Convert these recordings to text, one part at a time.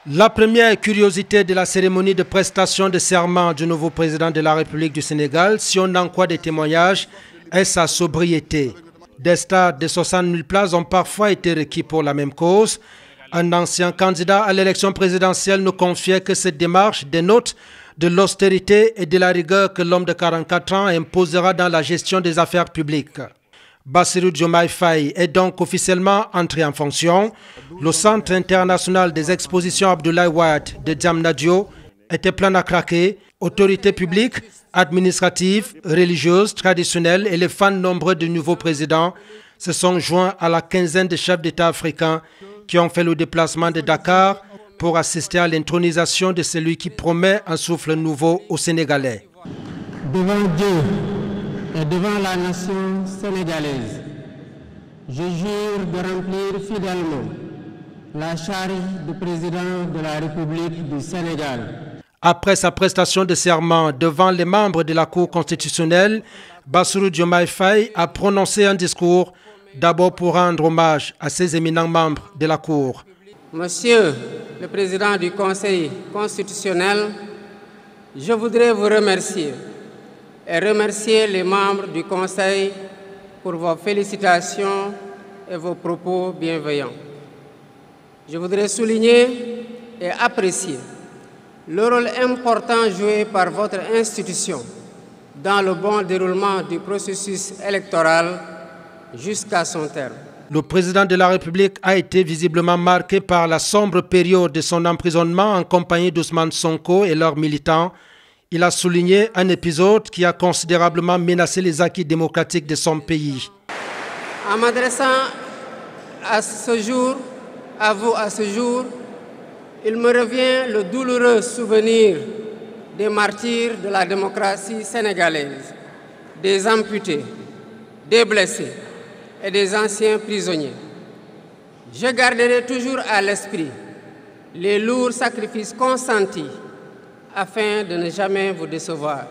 La première curiosité de la cérémonie de prestation de serment du nouveau président de la République du Sénégal, si on en croit des témoignages, est sa sobriété. Des stades de 60 000 places ont parfois été requis pour la même cause. Un ancien candidat à l'élection présidentielle nous confiait que cette démarche dénote de l'austérité et de la rigueur que l'homme de 44 ans imposera dans la gestion des affaires publiques. Bassirou Diomaye Faye est donc officiellement entré en fonction. Le Centre international des expositions Abdoulaye Wade de Diamniadio était plein à craquer. Autorités publiques, administratives, religieuses, traditionnelles et les fans nombreux du nouveau président se sont joints à la quinzaine de chefs d'État africains qui ont fait le déplacement de Dakar pour assister à l'intronisation de celui qui promet un souffle nouveau aux Sénégalais. Devant Dieu et devant la nation sénégalaise, je jure de remplir fidèlement la charge de président de la République du Sénégal. Après sa prestation de serment devant les membres de la Cour constitutionnelle, Bassirou Diomaye Faye a prononcé un discours, d'abord pour rendre hommage à ses éminents membres de la Cour. Monsieur le Président du Conseil constitutionnel, je voudrais vous remercier et remercier les membres du Conseil pour vos félicitations et vos propos bienveillants. Je voudrais souligner et apprécier le rôle important joué par votre institution dans le bon déroulement du processus électoral jusqu'à son terme. Le président de la République a été visiblement marqué par la sombre période de son emprisonnement en compagnie d'Ousmane Sonko et leurs militants. Il a souligné un épisode qui a considérablement menacé les acquis démocratiques de son pays. En m'adressant à ce jour, il me revient le douloureux souvenir des martyrs de la démocratie sénégalaise, des amputés, des blessés et des anciens prisonniers. Je garderai toujours à l'esprit les lourds sacrifices consentis afin de ne jamais vous décevoir.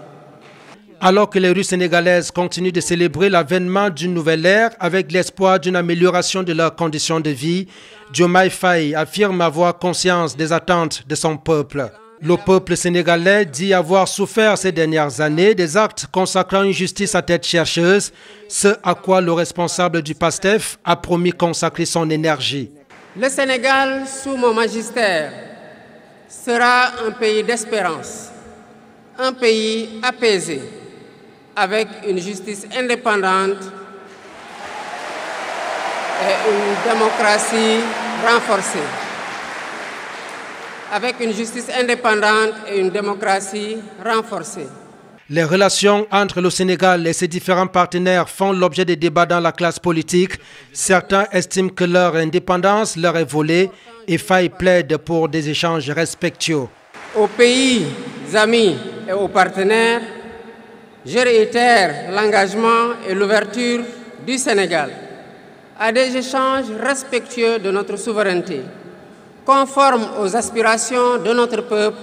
Alors que les rues sénégalaises continuent de célébrer l'avènement d'une nouvelle ère avec l'espoir d'une amélioration de leurs conditions de vie, Diomaye Faye affirme avoir conscience des attentes de son peuple. Le peuple sénégalais dit avoir souffert ces dernières années des actes consacrant une justice à tête chercheuse, ce à quoi le responsable du PASTEF a promis consacrer son énergie. Le Sénégal, sous mon magistère, sera un pays d'espérance, un pays apaisé, avec une justice indépendante et une démocratie renforcée. Avec une justice indépendante et une démocratie renforcée. Les relations entre le Sénégal et ses différents partenaires font l'objet de débats dans la classe politique. Certains estiment que leur indépendance leur est volée et Faye plaide pour des échanges respectueux. Aux pays amis et aux partenaires, je réitère l'engagement et l'ouverture du Sénégal à des échanges respectueux de notre souveraineté, conformes aux aspirations de notre peuple,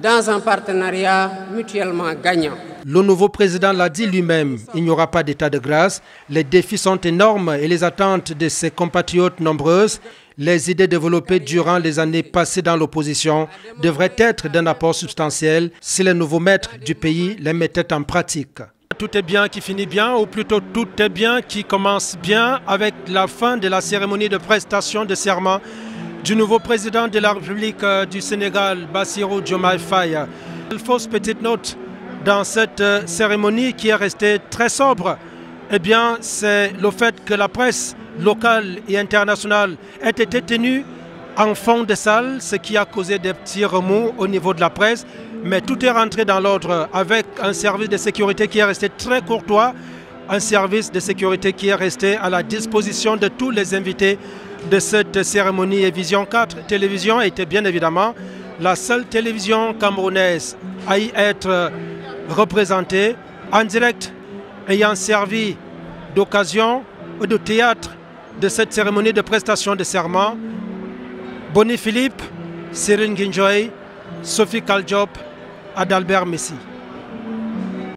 dans un partenariat mutuellement gagnant. Le nouveau président l'a dit lui-même, il n'y aura pas d'état de grâce. Les défis sont énormes et les attentes de ses compatriotes nombreuses. Les idées développées durant les années passées dans l'opposition devraient être d'un apport substantiel si les nouveaux maîtres du pays les mettaient en pratique. Tout est bien qui finit bien, ou plutôt tout est bien qui commence bien avec la fin de la cérémonie de prestation de serment du nouveau président de la République du Sénégal, Bassirou Diomaye Faye. Une fausse petite note dans cette cérémonie qui est restée très sobre, eh bien, c'est le fait que la presse locale et internationale ait été tenue en fond de salle, ce qui a causé des petits remous au niveau de la presse. Mais tout est rentré dans l'ordre avec un service de sécurité qui est resté très courtois, un service de sécurité qui est resté à la disposition de tous les invités de cette cérémonie. Et Vision 4 Télévision était bien évidemment la seule télévision camerounaise à y être représentée en direct, ayant servi d'occasion ou de théâtre de cette cérémonie de prestation de serment. Boni Philippe, Cyril Guinjoy, Sophie Kaldiop, Adalbert Messi.